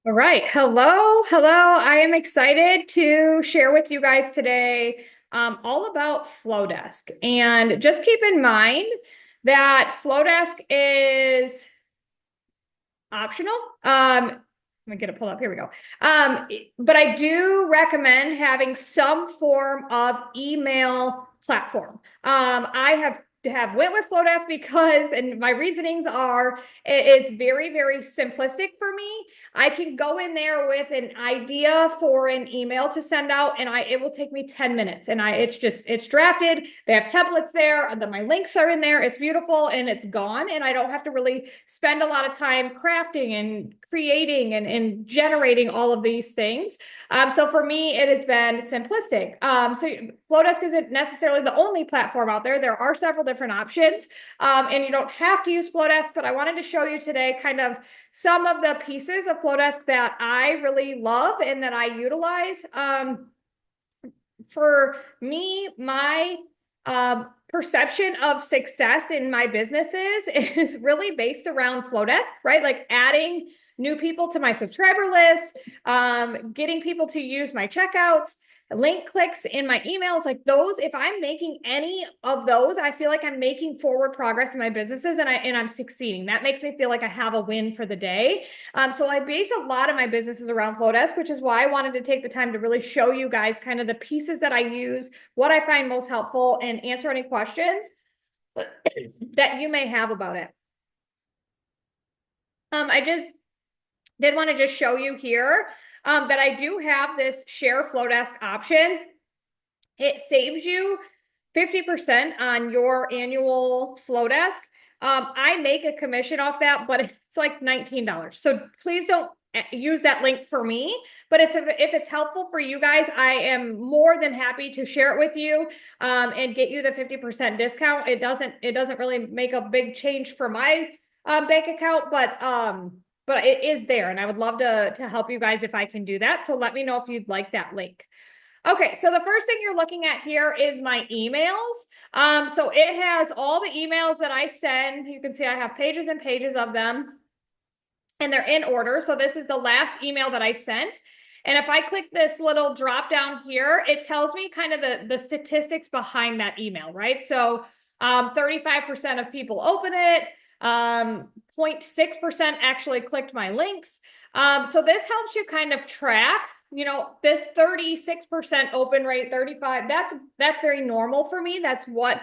All right. Hello. Hello. I am excited to share with you guys today all about Flodesk. And just keep in mind that Flodesk is optional. Let me get it pulled up. Here we go. But I do recommend having some form of email platform. I have went with Flowdesk because, and my reasonings are, it is very, very simplistic for me. I can go in there with an idea for an email to send out, and it will take me 10 minutes. And it's drafted. They have templates there. My links are in there. It's beautiful and it's gone. And I don't have to really spend a lot of time crafting and creating and generating all of these things. So for me, it has been simplistic. So Flowdesk isn't necessarily the only platform out there. There are several different options, and you don't have to use Flowdesk, but I wanted to show you today kind of some of the pieces of Flowdesk that I really love and that I utilize. For me, my perception of success in my businesses is really based around Flowdesk, right? Like adding new people to my subscriber list, getting people to use my checkouts, link clicks in my emails, like those. If I'm making any of those, I feel like I'm making forward progress in my businesses and I'm succeeding. That makes me feel like I have a win for the day. So I base a lot of my businesses around Flodesk, which is why I wanted to take the time to really show you guys kind of the pieces that I use, what I find most helpful, and answer any questions that you may have about it. I just did want to just show you here that I do have this share Flowdesk option. It saves you 50% on your annual Flowdesk. I make a commission off that, but it's like $19. So please don't use that link for me, but if it's helpful for you guys, I am more than happy to share it with you and get you the 50% discount. It doesn't really make a big change for my bank account, but it is there, and I would love to help you guys if I can do that. So let me know if you'd like that link. Okay, so the first thing you're looking at here is my emails. So it has all the emails that I send. You can see I have pages and pages of them, and they're in order. So this is the last email that I sent. And if I click this little drop down here, it tells me kind of the statistics behind that email, right? So 35% of people open it. 0.6% actually clicked my links. So this helps you kind of track, this 36% open rate, 35, that's very normal for me. That's what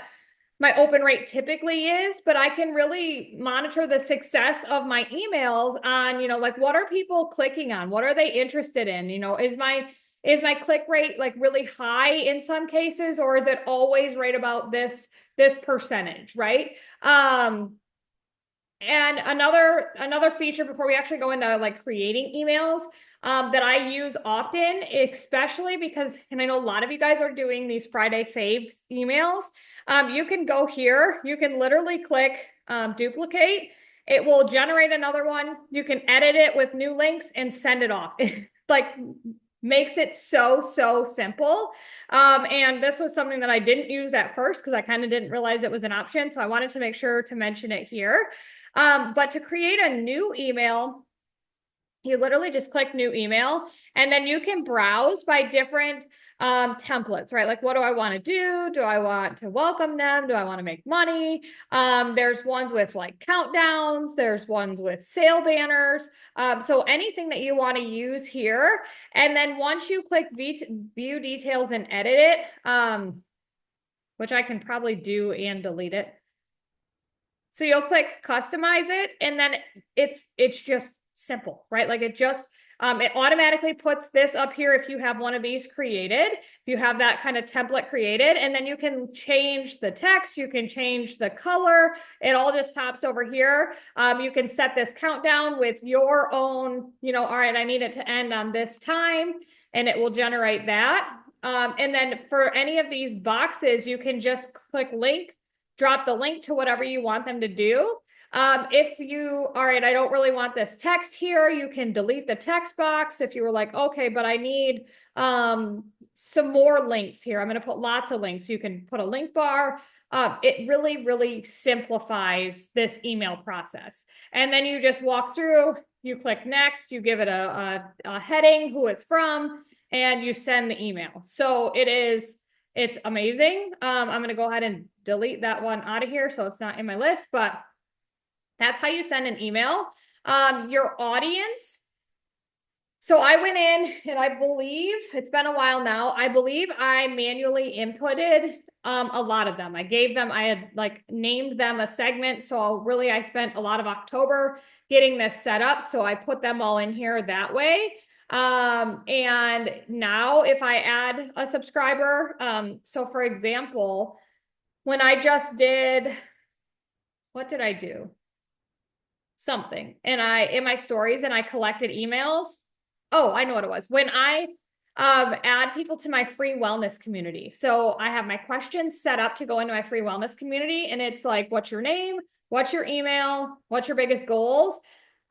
my open rate typically is, but I can really monitor the success of my emails on, like what are people clicking on? What are they interested in? Is my click rate like really high in some cases, or is it always right about this percentage, right? And another feature before we actually go into like creating emails that I use often, especially because, and I know a lot of you guys are doing these Friday faves emails. You can go here, you can literally click duplicate. It will generate another one. You can edit it with new links and send it off. It like makes it so simple. And this was something that I didn't use at first because I kind of didn't realize it was an option. So I wanted to make sure to mention it here. But to create a new email, you literally just click new email, and then you can browse by different templates, right? Like, what do I want to do? Do I want to welcome them? Do I want to make money? There's ones with like countdowns. There's ones with sale banners. So anything that you want to use here. And then once you click view details and edit it, which I can probably do and delete it. So you'll click customize it, and then it's just simple, right? Like it automatically puts this up here if you have one of these created, if you have that kind of template created, and then you can change the text, you can change the color, it all just pops over here. You can set this countdown with your own, all right, I need it to end on this time, and it will generate that. And then for any of these boxes, you can just click link, drop the link to whatever you want them to do. If you, all right, I don't really want this text here, you can delete the text box. If you were like, okay, but I need some more links here. I'm going to put lots of links. You can put a link bar. It really, really simplifies this email process. And then you just walk through, you click next, you give it a heading, who it's from, and you send the email. So it's amazing. I'm going to go ahead and delete that one out of here so it's not in my list, but that's how you send an email. Your audience. So I went in and I believe it's been a while now. I believe I manually inputted a lot of them. I had like named them a segment. So really I spent a lot of October getting this set up. So I put them all in here that way. And now if I add a subscriber, so for example, when I just did, what did I do? Something. And in my stories and I collected emails. Oh, I know what it was. When I add people to my free wellness community. So I have my questions set up to go into my free wellness community. And it's like, what's your name? What's your email? What's your biggest goals?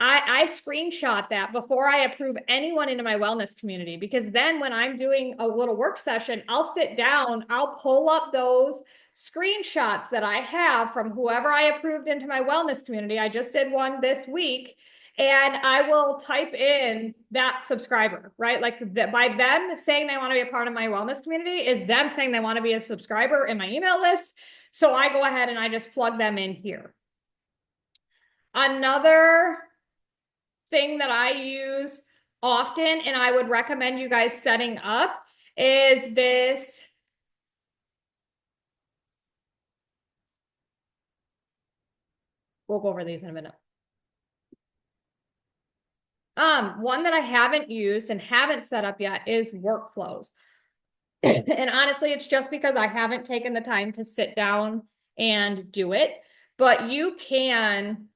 I screenshot that before I approve anyone into my wellness community, because then when I'm doing a little work session, I'll sit down, I'll pull up those screenshots that I have from whoever I approved into my wellness community. I just did one this week. And I will type in that subscriber, right? Like by them saying they want to be a part of my wellness community is them saying they want to be a subscriber in my email list. So I go ahead and I just plug them in here. Another thing that I use often, and I would recommend you guys setting up, is this. We'll go over these in a minute. One that I haven't used and haven't set up yet is workflows. And honestly, it's just because I haven't taken the time to sit down and do it. But you can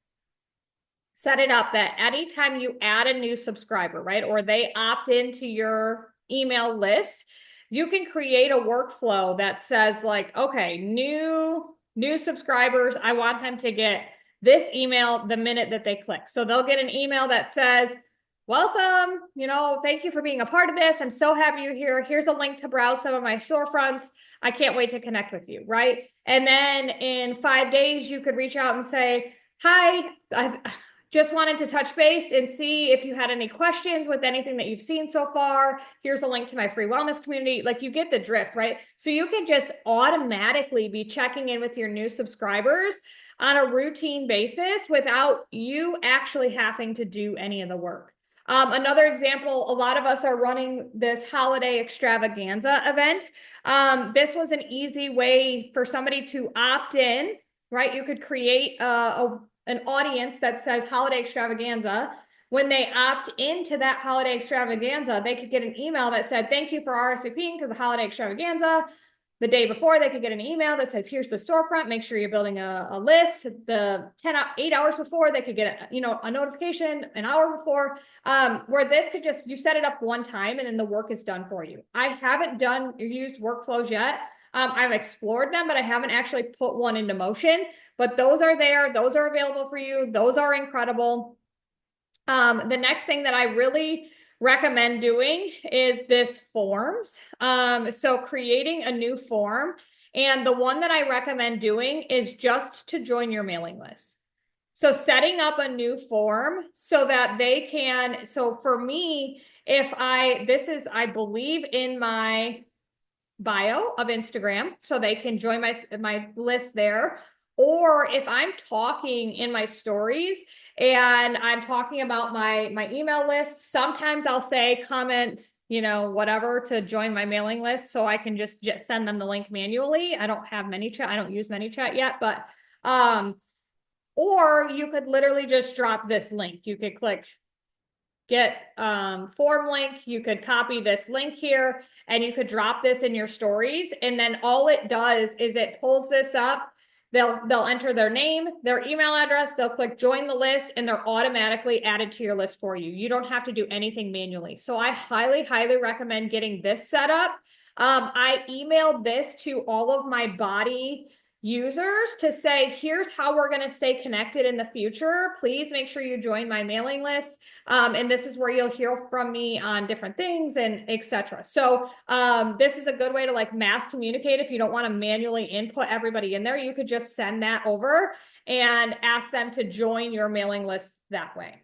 set it up that anytime you add a new subscriber, right, or they opt into your email list, you can create a workflow that says like, okay, new subscribers, I want them to get this email the minute that they click. So they'll get an email that says, welcome, thank you for being a part of this. I'm so happy you're here. Here's a link to browse some of my storefronts. I can't wait to connect with you, right? And then in 5 days, you could reach out and say, hi, I just wanted to touch base and see if you had any questions with anything that you've seen so far. Here's a link to my free wellness community. Like, you get the drift, right? So you can just automatically be checking in with your new subscribers on a routine basis without you actually having to do any of the work. Another example, a lot of us are running this holiday extravaganza event. This was an easy way for somebody to opt in, right? You could create an audience that says holiday extravaganza. When they opt into that holiday extravaganza, they could get an email that said, thank you for RSVPing to the holiday extravaganza. The day before, they could get an email that says, here's the storefront. Make sure you're building a list. 8 hours before, they could get a notification an hour before, where this could just, you set it up one time and then the work is done for you. I haven't used workflows yet. I've explored them, but I haven't actually put one into motion. But those are there. Those are available for you. Those are incredible. The next thing that I really recommend doing is this forms. So creating a new form. And the one that I recommend doing is just to join your mailing list. So setting up a new form so that they can, so for me, I believe in my bio of Instagram, so they can join my list there. Or if I'm talking in my stories and I'm talking about my email list, sometimes I'll say comment, whatever to join my mailing list, so I can just send them the link manually. I don't have ManyChat. I don't use ManyChat yet, but or you could literally just drop this link. You could click get form link. You could copy this link here and you could drop this in your stories. And then all it does is it pulls this up. They'll enter their name, their email address, they'll click join the list, and they're automatically added to your list for you. You don't have to do anything manually. So I highly, highly recommend getting this set up. I emailed this to all of my body users to say, here's how we're going to stay connected in the future. Please make sure you join my mailing list. And this is where you'll hear from me on different things and etc. So this is a good way to like mass communicate. If you don't want to manually input everybody in there, you could just send that over and ask them to join your mailing list that way.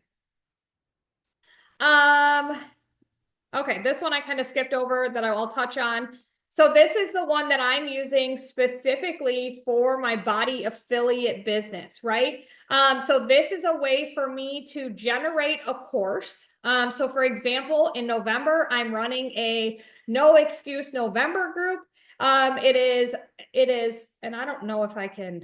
Okay, this one I kind of skipped over that I'll touch on. So this is the one that I'm using specifically for my body affiliate business, right? So this is a way for me to generate a course. So for example, in November, I'm running a No Excuse November group. It is, and I don't know if I can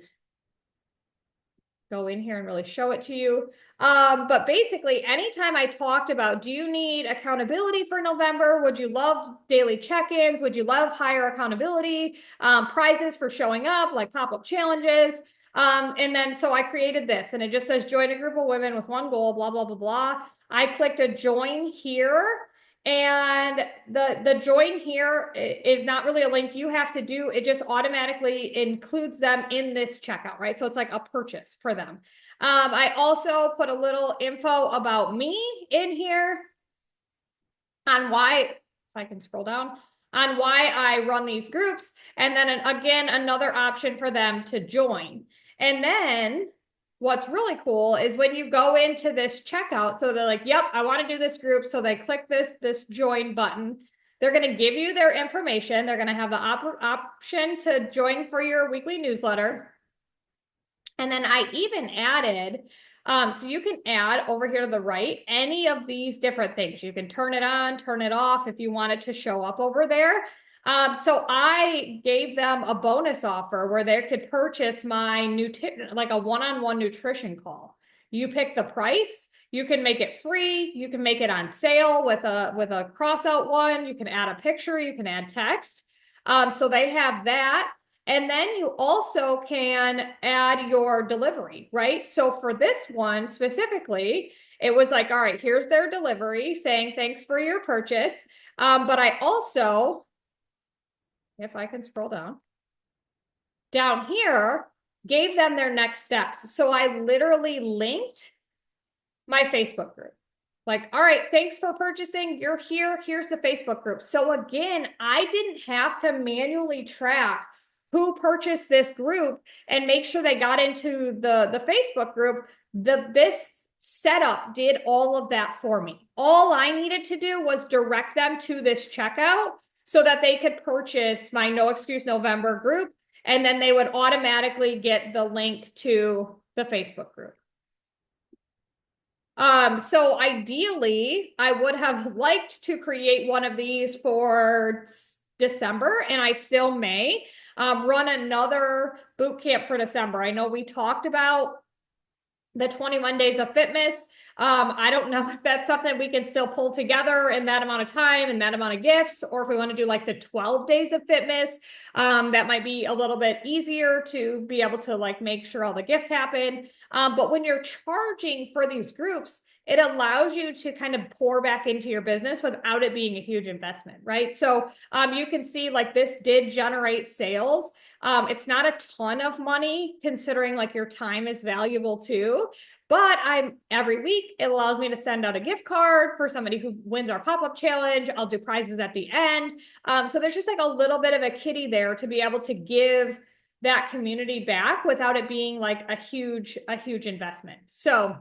go in here and really show it to you. But basically, anytime I talked about, do you need accountability for November? Would you love daily check-ins? Would you love higher accountability? Prizes for showing up, like pop-up challenges. And then, so I created this and it just says join a group of women with one goal, blah, blah, blah, blah. I clicked a join here. And the join here is not really a link you have to do. It just automatically includes them in this checkout, right? So it's like a purchase for them. I also put a little info about me in here on why, if I can scroll down, on why I run these groups. And then again, another option for them to join. And then what's really cool is when you go into this checkout, so they're like, yep, I want to do this group. So they click this join button. They're going to give you their information. They're going to have the option to join for your weekly newsletter. And then I even added, so you can add over here to the right, any of these different things. You can turn it on, turn it off if you want it to show up over there. So I gave them a bonus offer where they could purchase my like a one-on-one nutrition call. You pick the price, you can make it free, you can make it on sale with a cross-out one, you can add a picture, you can add text. So they have that. And then you also can add your delivery, right? So for this one specifically, it was like, all right, here's their delivery saying, thanks for your purchase. But I also, if I can scroll down here, gave them their next steps. So I literally linked my Facebook group. Like, all right, thanks for purchasing. You're here. Here's the Facebook group. So again, I didn't have to manually track who purchased this group and make sure they got into the Facebook group. This setup did all of that for me. All I needed to do was direct them to this checkout so that they could purchase my No Excuse November group, and then they would automatically get the link to the Facebook group. So ideally, I would have liked to create one of these for December, and I still may run another boot camp for December. I know we talked about the 21 days of fitness. I don't know if that's something we can still pull together in that amount of time and that amount of gifts, or if we want to do like the 12 days of fitness, that might be a little bit easier to be able to like make sure all the gifts happen. But when you're charging for these groups, it allows you to kind of pour back into your business without it being a huge investment, right? So you can see like this did generate sales. It's not a ton of money considering like your time is valuable too, but every week it allows me to send out a gift card for somebody who wins our pop-up challenge. I'll do prizes at the end. So there's just like a little bit of a kitty there to be able to give that community back without it being like a huge investment. So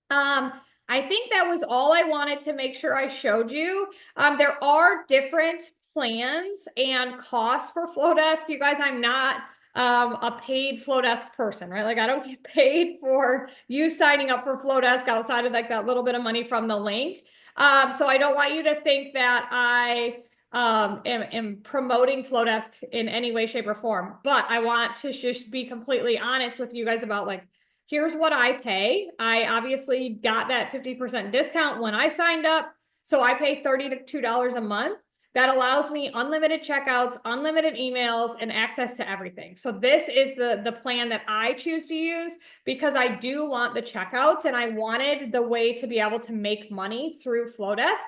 I think that was all I wanted to make sure I showed you. There are different plans and costs for Flodesk. You guys, I'm not a paid Flodesk person, right? Like I don't get paid for you signing up for Flodesk outside of like that little bit of money from the link. So I don't want you to think that I am promoting Flodesk in any way, shape, or form, but I want to just be completely honest with you guys about like, here's what I pay. I obviously got that 50% discount when I signed up. So I pay $32 a month. that allows me unlimited checkouts, unlimited emails, and access to everything. So this is the plan that I choose to use because I do want the checkouts and I wanted the way to be able to make money through Flodesk.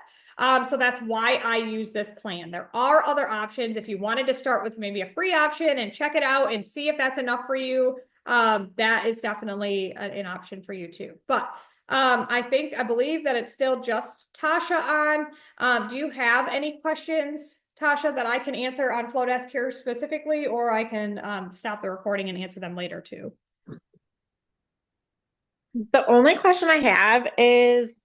So that's why I use this plan. There are other options. If you wanted to start with maybe a free option and check it out and see if that's enough for you, that is definitely an option for you too. But I believe that it's still just Tasha on. Do you have any questions, Tasha, that I can answer on Flodesk here specifically, or I can stop the recording and answer them later too? The only question I have is,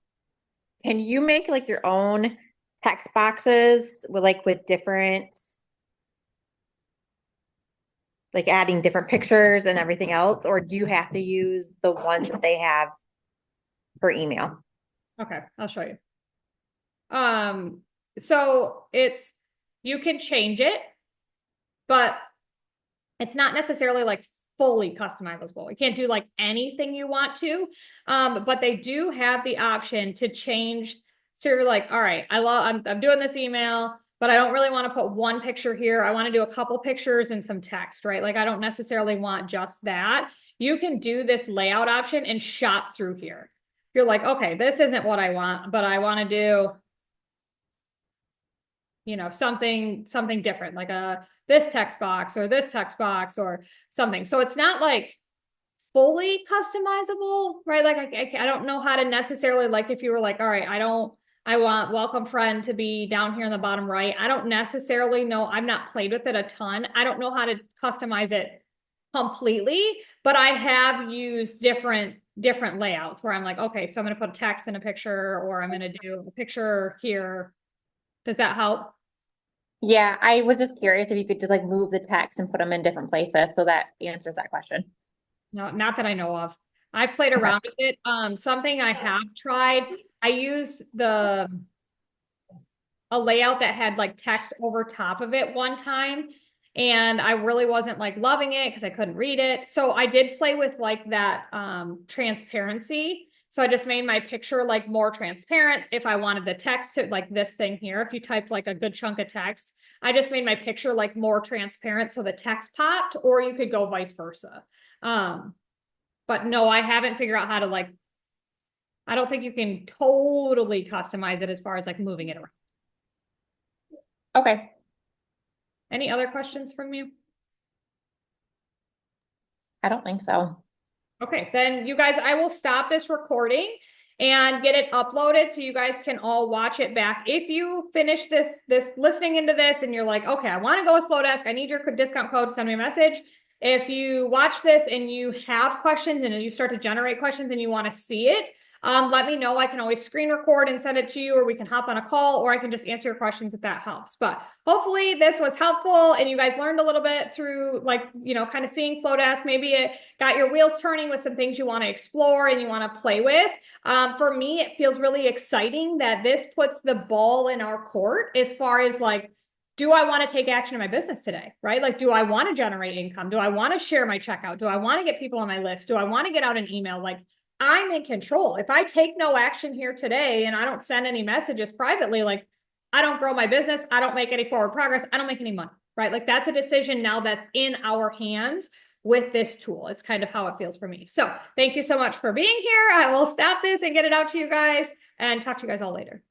can you make like your own text boxes with different, like adding different pictures and everything else, or do you have to use the ones that they have for email? Okay, I'll show you. So you can change it, but it's not necessarily like fully customizable. You can't do like anything you want to, but they do have the option to change. So you're like, all right, I'm doing this email, but I don't really want to put one picture here. I want to do a couple pictures and some text, right? Like I don't necessarily want just that. You can do this layout option and shop through here. You're like, okay, this isn't what I want, but I want to do, something different, like this text box or this text box or something. So it's not like fully customizable, right? Like I don't know how to necessarily, like if you were like, all right, I want welcome friend to be down here in the bottom right. I don't necessarily know. I've not played with it a ton. I don't know how to customize it completely, but I have used different layouts where I'm like, okay, so I'm going to put a text in a picture, or I'm going to do a picture here. Does that help? Yeah, I was just curious if you could just like move the text and put them in different places. So that answers that question. No, not that I know of. I've played Okay. around with it. Something I have tried, I used a layout that had like text over top of it one time, and I really wasn't like loving it because I couldn't read it. So I did play with like that transparency. So I just made my picture like more transparent. If I wanted the text to like this thing here, if you typed like a good chunk of text, I just made my picture like more transparent so the text popped, or you could go vice versa. But no, I haven't figured out how to like, I don't think you can totally customize it as far as like moving it around. Okay. Any other questions from you? I don't think so. Okay, then you guys, I will stop this recording and get it uploaded so you guys can all watch it back. If you finish this listening into this and you're like, okay, I want to go with Flodesk, I need your discount code, send me a message. If you watch this and you have questions and you start to generate questions and you want to see it, let me know. I can always screen record and send it to you, or we can hop on a call, or I can just answer your questions if that helps. But hopefully this was helpful and you guys learned a little bit through like, kind of seeing Flodesk. Maybe it got your wheels turning with some things you want to explore and you want to play with. For me, it feels really exciting that this puts the ball in our court as far as like, do I want to take action in my business today, right? Like, do I want to generate income? Do I want to share my checkout? Do I want to get people on my list? Do I want to get out an email? Like, I'm in control. If I take no action here today and I don't send any messages privately, like I don't grow my business, I don't make any forward progress, I don't make any money, right? Like that's a decision now that's in our hands with this tool. It's kind of how it feels for me. So thank you so much for being here. I will stop this and get it out to you guys and talk to you guys all later.